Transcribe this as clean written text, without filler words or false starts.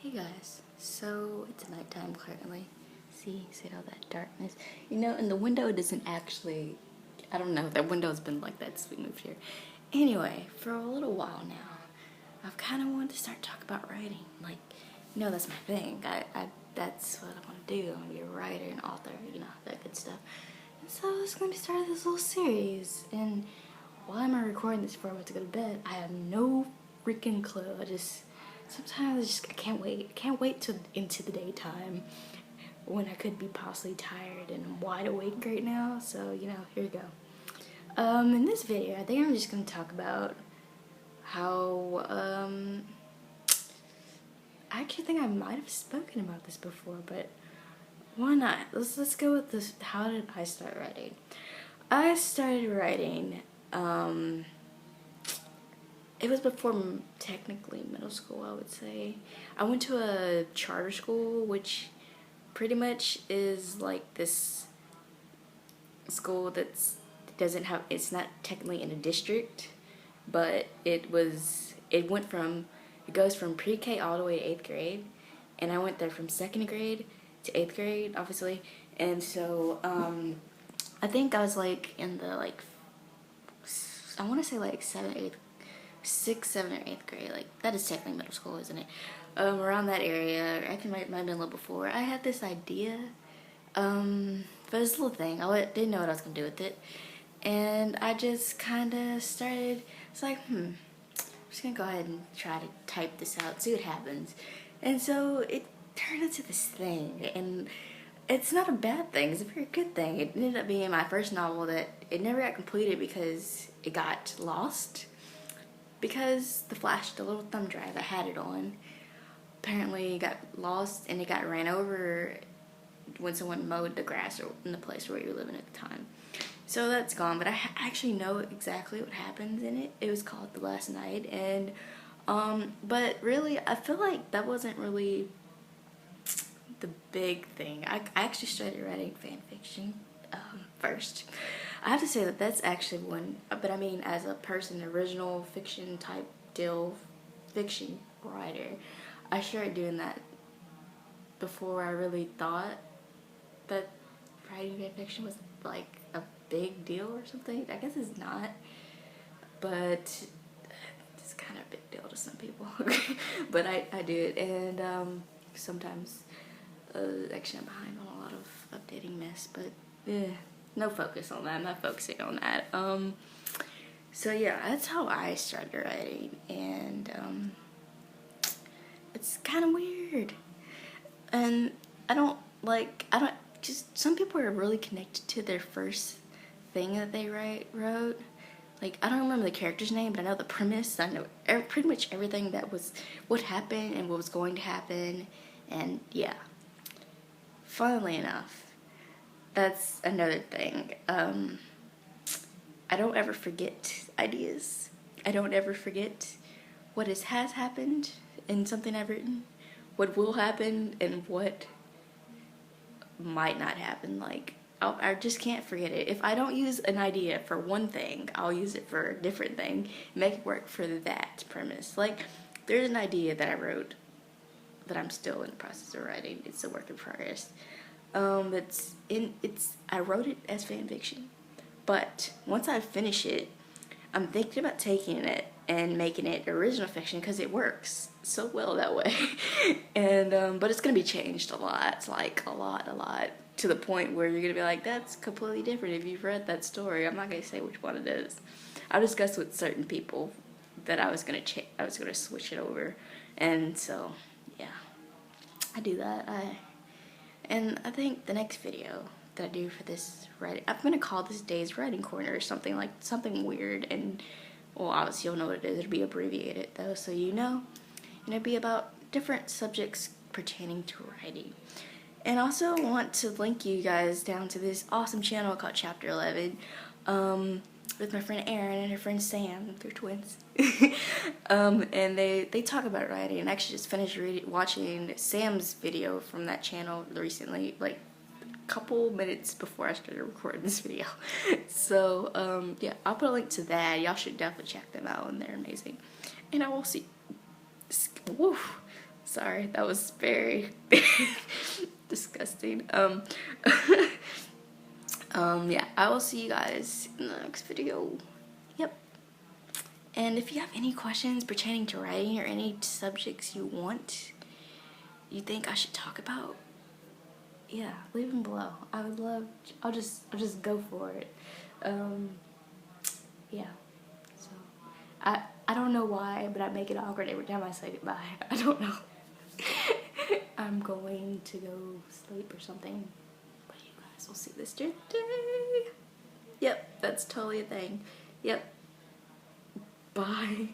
Hey guys, so it's nighttime currently. See all that darkness? You know, and the window doesn't actually, I don't know, that window's been like that since we moved here. Anyway, for a little while now, I've kind of wanted to start talking about writing. Like, you know, that's my thing. That's what I want to do. I want to be a writer and author, you know, that good stuff. And so I was going to start this little series. And why am I recording this before I went to go to bed? I have no freaking clue. Sometimes I can't wait. I can't wait till into the daytime when I could be possibly tired and I'm wide awake right now. So, you know, here we go. In this video, I think I'm just going to talk about how, I actually think I might have spoken about this before, but why not? Let's go with this. How did I start writing? I started writing, it was before technically middle school, I would say. I went to a charter school, which pretty much is like this school it's not technically in a district, but it goes from pre-K all the way to 8th grade, and I went there from 2nd grade to 8th grade, obviously, and so, I think I was like in the I want to say like 6th, 7th, or 8th grade. Like, that is technically middle school, isn't it? Around that area. I think it might have been a little before. I had this idea for this little thing. Didn't know what I was gonna do with it, and I just kind of started. It's like, I'm just gonna go ahead and try to type this out, see what happens. And so it turned into this thing, and it's not a bad thing. It's a very good thing. It ended up being my first novel that it never got completed because it got lost. Because the little thumb drive I had it on, apparently got lost and it got ran over when someone mowed the grass in the place where you were living at the time. So that's gone, but I actually know exactly what happens in it. It was called The Last Night, and but really, I feel like that wasn't really the big thing. I actually started writing fan fiction first. I have to say that's actually one, but I mean, as a person, original fiction type deal, fiction writer, I started doing that before I really thought that writing fan fiction was like a big deal or something. I guess it's not, but it's kind of a big deal to some people. But I do it, and sometimes actually I'm behind on a lot of updating mess, but no focus on that. I'm not focusing on that. So yeah, that's how I started writing, and it's kind of weird. And just some people are really connected to their first thing that they wrote. Like, I don't remember the character's name, but I know the premise. I know pretty much everything that was what happened and what was going to happen, and yeah. Funnily enough, that's another thing. I don't ever forget ideas. I don't ever forget what has happened in something I've written, what will happen, and what might not happen. Like, I just can't forget it. If I don't use an idea for one thing, I'll use it for a different thing, make it work for that premise. Like, there's an idea that I wrote that I'm still in the process of writing. It's a work in progress. I wrote it as fan fiction, but once I finish it, I'm thinking about taking it and making it original fiction because it works so well that way. And but it's gonna be changed a lot, like a lot, to the point where you're gonna be like, that's completely different if you've read that story. I'm not gonna say which one it is. I discussed with certain people that I was gonna switch it over, and so yeah, I do that. And I think the next video that I do for this writing, I'm gonna call this Day's Writing Corner or something weird, and well, obviously you'll know what it is. It'll be abbreviated though, so you know, and it'll be about different subjects pertaining to writing. And also want to link you guys down to this awesome channel called Chapter 11, with my friend Erin and her friend Sam. They're twins. And they talk about writing, and I actually just finished watching Sam's video from that channel recently, like a couple minutes before I started recording this video. So yeah, I'll put a link to that. Y'all should definitely check them out, and they're amazing. And I will see. Woo, Sorry, that was very disgusting. Yeah, I will see you guys in the next video. Yep. And if you have any questions pertaining to writing or any subjects you think I should talk about, yeah, leave them below. I would love. I'll just go for it. Yeah. So I don't know why, but I make it awkward every time I say goodbye. I don't know. I'm going to go sleep or something. But you guys will see this today. Yep, that's totally a thing. Yep. Bye.